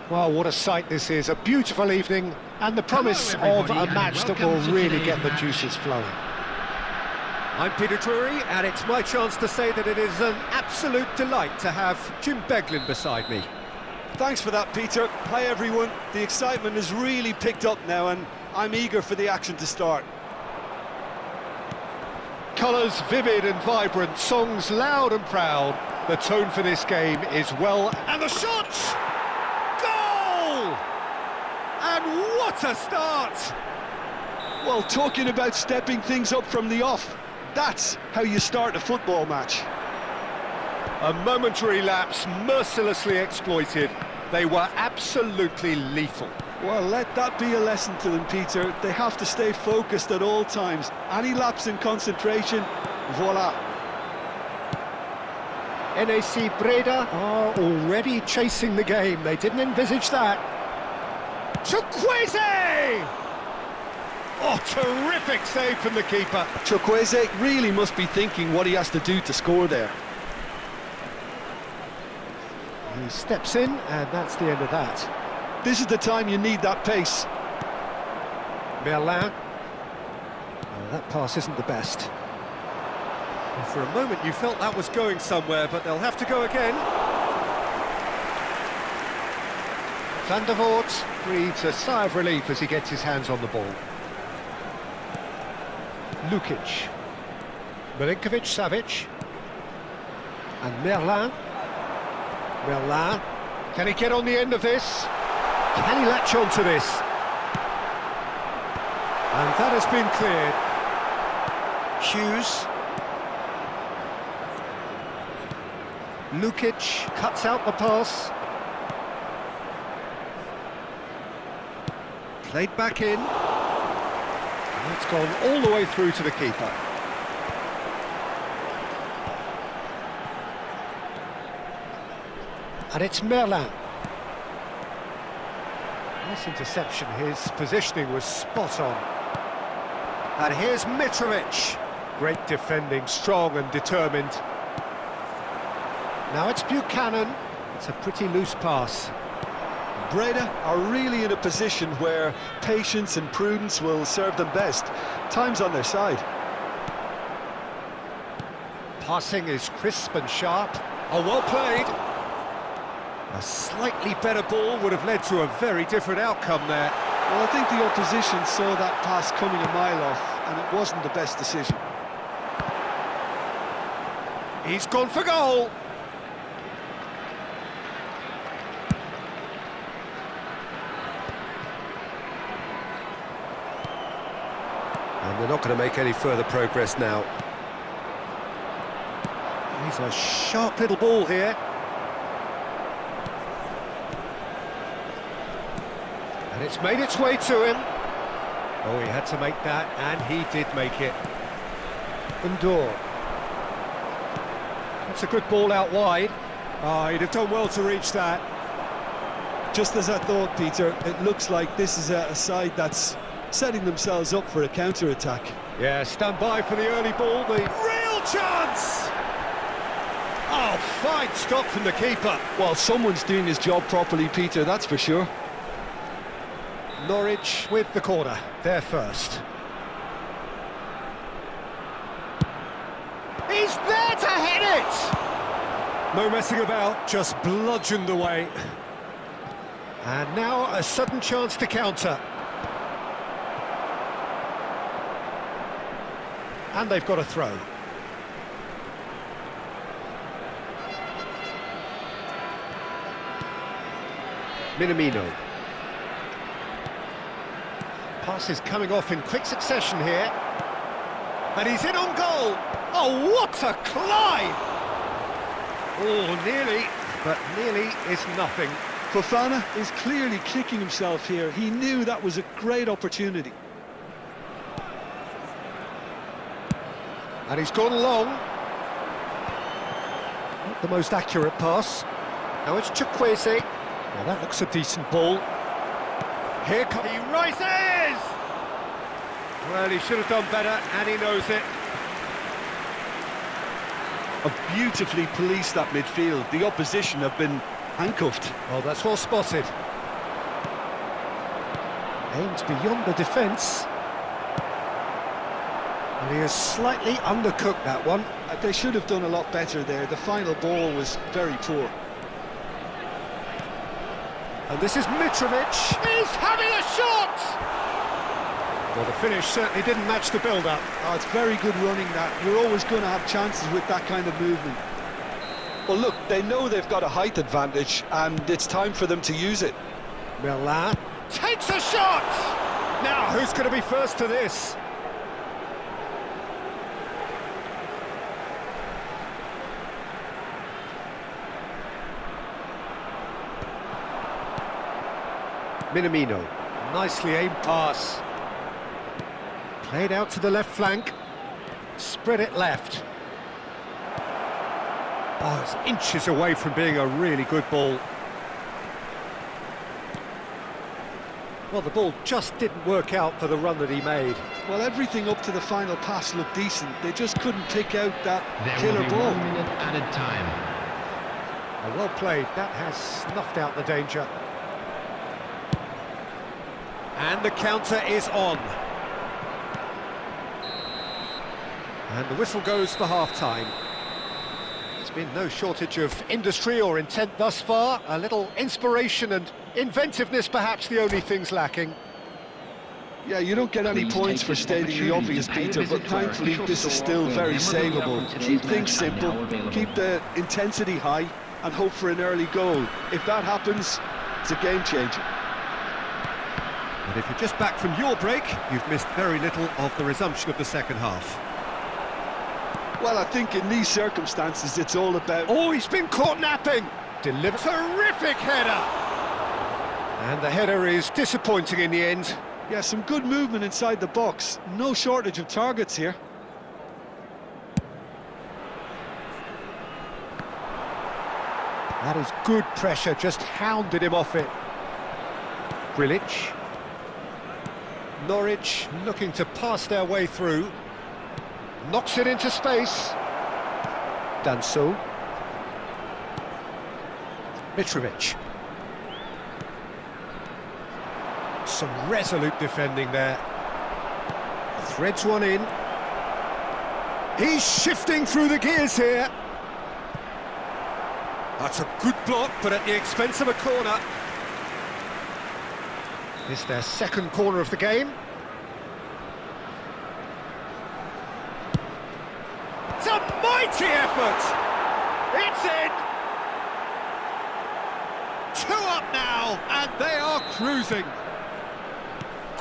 Well, what a sight this is. A beautiful evening and the promise of a match that will really get the juices flowing. I'm Peter Drury, and it's my chance to say that it is an absolute delight to have Jim Beglin beside me. Thanks for that, Peter. Hi, everyone. The excitement has really picked up now, and I'm eager for the action to start. Colours vivid and vibrant, songs loud and proud. The tone for this game is well... And the shot! Goal! And what a start! Well, talking about stepping things up from the off, that's how you start a football match. A momentary lapse mercilessly exploited. They were absolutely lethal. Well, let that be a lesson to them, Peter. They have to stay focused at all times. Any lapse in concentration, voila. NAC Breda are already chasing the game. They didn't envisage that. Chukwueze! Oh, terrific save from the keeper. Chukwueze really must be thinking what he has to do to score there. He steps in, and that's the end of that. This is the time you need that pace. Merlin. Oh, that pass isn't the best. Well, for a moment you felt that was going somewhere, but they'll have to go again. Van der Voort breathes a sigh of relief as he gets his hands on the ball. Lukic. Milinkovic-Savic. And Merlin. Merlin. Can he get on the end of this? Can he latch on to this? And that has been cleared. Hughes. Lukic cuts out the pass. Played back in. And it's gone all the way through to the keeper. And it's Merlin. Nice interception, his positioning was spot on. And here's Mitrovic. Great defending, strong and determined. Now it's Buchanan. It's a pretty loose pass. Breda are really in a position where patience and prudence will serve them best. Time's on their side. Passing is crisp and sharp. Oh, well played. A slightly better ball would have led to a very different outcome there. Well, I think the opposition saw that pass coming a mile off, and it wasn't the best decision. He's gone for goal. And they're not going to make any further progress now. He's a sharp little ball here. And it's made its way to him. Oh, he had to make that, and he did make it. Ndor. That's a good ball out wide. Oh, he'd have done well to reach that. Just as I thought, Peter, it looks like this is a side that's setting themselves up for a counter-attack. Yeah, stand by for the early ball, the real chance! Oh, fine stop from the keeper. Well, someone's doing his job properly, Peter, that's for sure. Norwich with the corner, they're first. He's there to hit it! No messing about, just bludgeoned away. And now a sudden chance to counter. And they've got a throw. Minamino. Pass is coming off in quick succession here. And he's in on goal. Oh, what a climb! Oh, nearly, but nearly is nothing. Fofana is clearly kicking himself here. He knew that was a great opportunity. And he's gone long. Not the most accurate pass. Now it's Chukwueze. Well, that looks a decent ball. Here comes... He rises! Well, he should have done better, and he knows it. Have beautifully policed that midfield. The opposition have been handcuffed. Oh, that's well spotted. Aimed beyond the defence. And he has slightly undercooked that one. They should have done a lot better there. The final ball was very poor. And this is Mitrovic. He's having a shot! Well, the finish certainly didn't match the build-up. Oh, it's very good running that. You're always going to have chances with that kind of movement. Well, look, they know they've got a height advantage, and it's time for them to use it. Blaz Takes a shot! Now, who's going to be first to this? Minamino, nicely aimed pass. Played out to the left flank. Spread it left. Oh, it's inches away from being a really good ball. Well, the ball just didn't work out for the run that he made. Well, everything up to the final pass looked decent. They just couldn't pick out that killer ball. 1 minute added time. Oh, well played. That has snuffed out the danger. And the counter is on. And the whistle goes for half-time. There's been no shortage of industry or intent thus far. A little inspiration and inventiveness, perhaps the only things lacking. Yeah, you don't get any points for stating the obvious, Peter, but thankfully this is still very savable. Keep things simple, keep the intensity high, and hope for an early goal. If that happens, it's a game changer. And if you're just back from your break, you've missed very little of the resumption of the second half. Well, I think in these circumstances, it's all about... Oh, he's been caught napping! Delivered. Terrific header! And the header is disappointing in the end. Yeah, some good movement inside the box. No shortage of targets here. That is good pressure, just hounded him off it. Grilic. Norwich looking to pass their way through. Knocks it into space. Done so. Mitrovic. Some resolute defending there. Threads one in. He's shifting through the gears here. That's a good block, but at the expense of a corner. It's their second corner of the game. It's a mighty effort! It's in! 2 up now, and they are cruising.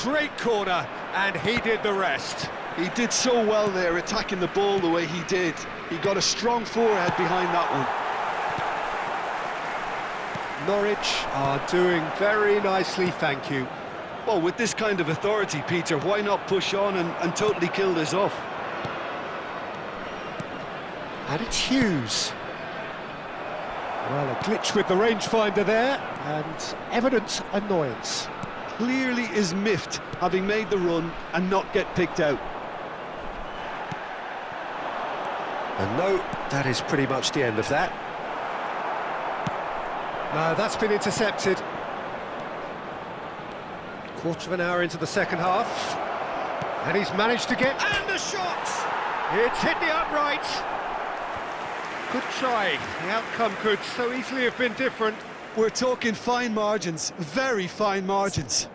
Great corner, and he did the rest. He did so well there, attacking the ball the way he did. He got a strong forehead behind that one. Norwich are doing very nicely, thank you. Well, with this kind of authority, Peter, why not push on and totally kill this off? And it's Hughes. Well, a glitch with the rangefinder there, and evident annoyance. Clearly is miffed, having made the run and not get picked out. And no, that is pretty much the end of that. No, that's been intercepted. Quarter of an hour into the second half. And he's managed to get... And the shot! It's hit the upright. Good try. The outcome could so easily have been different. We're talking fine margins, very fine margins.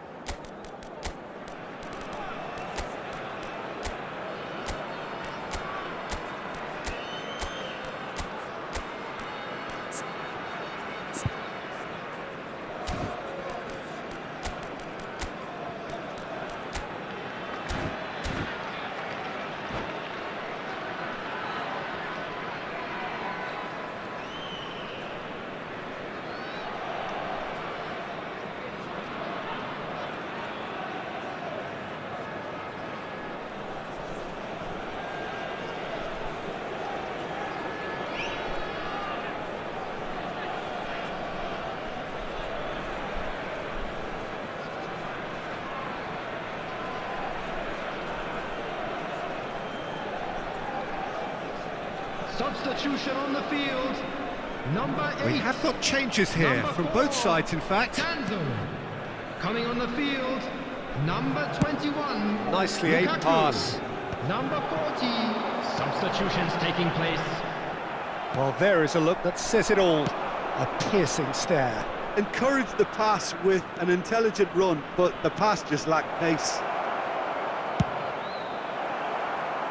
Substitution on the field. Number 8. We have got changes here, from both sides in fact. Danzo. Coming on the field, Number 21. Nicely aimed Lukaku. pass. Number 40. Substitutions taking place. Well, there is a look that says it all. A piercing stare. Encouraged the pass with an intelligent run, but the pass just lacked pace.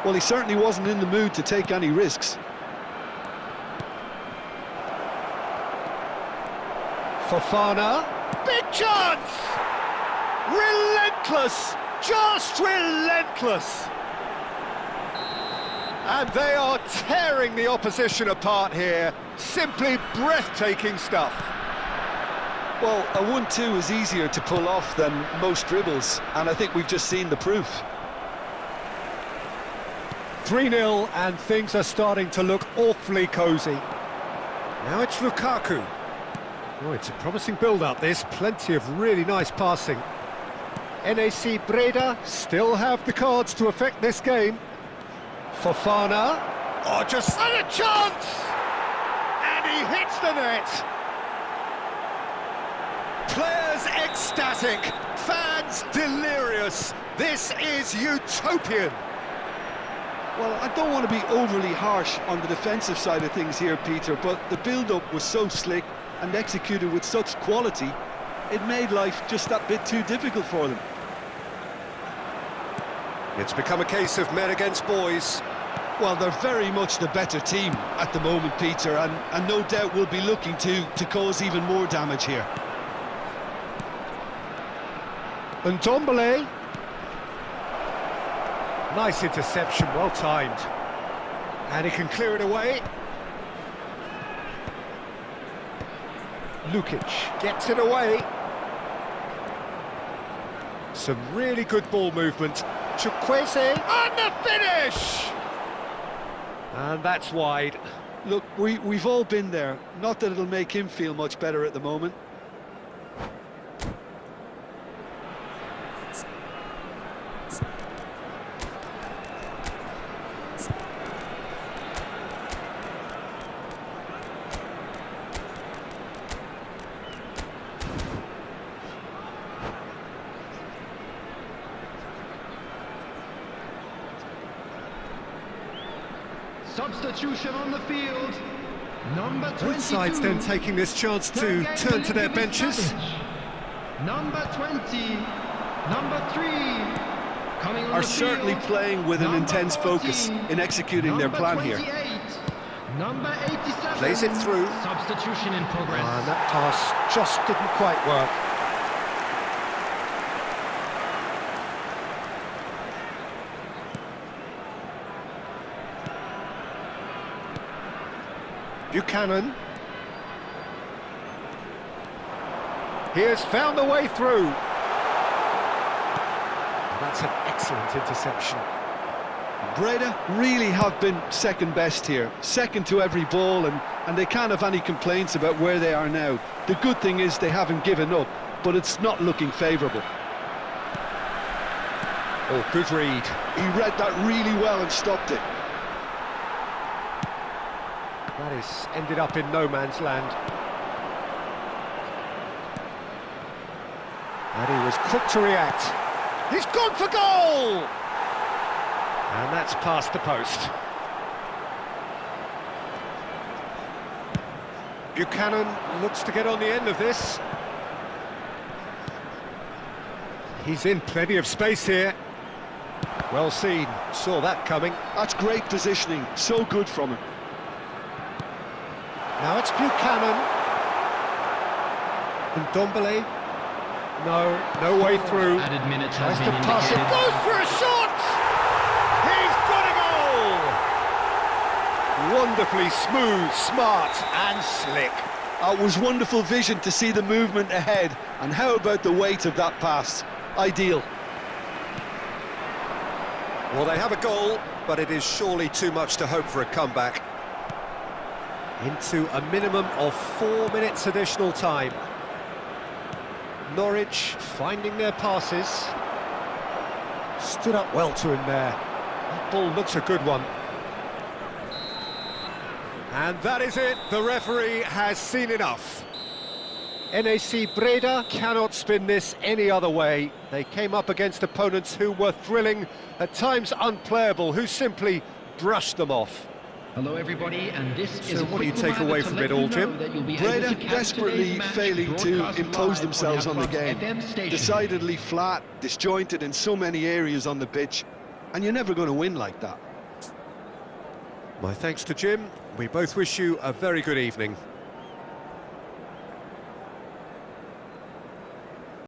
Well, he certainly wasn't in the mood to take any risks. Fofana. Big chance! Relentless! Just relentless! And they are tearing the opposition apart here. Simply breathtaking stuff. Well, a 1-2 is easier to pull off than most dribbles, and I think we've just seen the proof. 3-0 and things are starting to look awfully cosy. Now it's Lukaku. Oh, it's a promising build-up, this. Plenty of really nice passing. NAC Breda still have the cards to affect this game. Fofana. Oh, just and a chance! And he hits the net. Players ecstatic, fans delirious. This is utopian. Well, I don't want to be overly harsh on the defensive side of things here, Peter, but the build-up was so slick and executed with such quality, it made life just that bit too difficult for them. It's become a case of men against boys. Well, they're very much the better team at the moment, Peter, and no doubt will be looking to cause even more damage here. And Ndombele. Nice interception, well timed. And he can clear it away. Lukic gets it away. Some really good ball movement. Chukwueze and the finish! And that's wide. Look, we've all been there. Not that it'll make him feel much better at the moment. Substitution on the field. Number 22. Both sides then taking this chance to turn to their benches. Number 20. Number 3. Coming on Are the certainly field. playing with an Number intense 14. focus in executing their plan here. Number 87. Plays it through. Substitution in progress. And that pass just didn't quite work. Buchanan. He has found the way through. That's an excellent interception. Breda really have been second best here, second to every ball, and they can't have any complaints about where they are now. The good thing is they haven't given up, but it's not looking favourable. Oh, good read. He read that really well and stopped it. That is ended up in no man's land. And he was quick to react. He's gone for goal! And that's past the post. Buchanan looks to get on the end of this. He's in plenty of space here. Well seen, saw that coming. That's great positioning, so good from him. Now it's Buchanan. And Ndombele. No way through. Added minutes Tries has to been pass it. indicated. Goes for a shot! He's got a goal! Wonderfully smooth, smart and slick. It was wonderful vision to see the movement ahead, and how about the weight of that pass? Ideal. Well, they have a goal, but it is surely too much to hope for a comeback. Into a minimum of 4 minutes additional time. Norwich finding their passes. Stood up well to him there. That ball looks a good one. And that is it. The referee has seen enough. NAC Breda cannot spin this any other way. They came up against opponents who were thrilling, at times unplayable, who simply brushed them off. Hello everybody, and this is So what do you take away from it all, Jim? Breda desperately failing to impose themselves on the game. Decidedly flat, disjointed in so many areas on the pitch, and you're never going to win like that. My thanks to Jim. We both wish you a very good evening.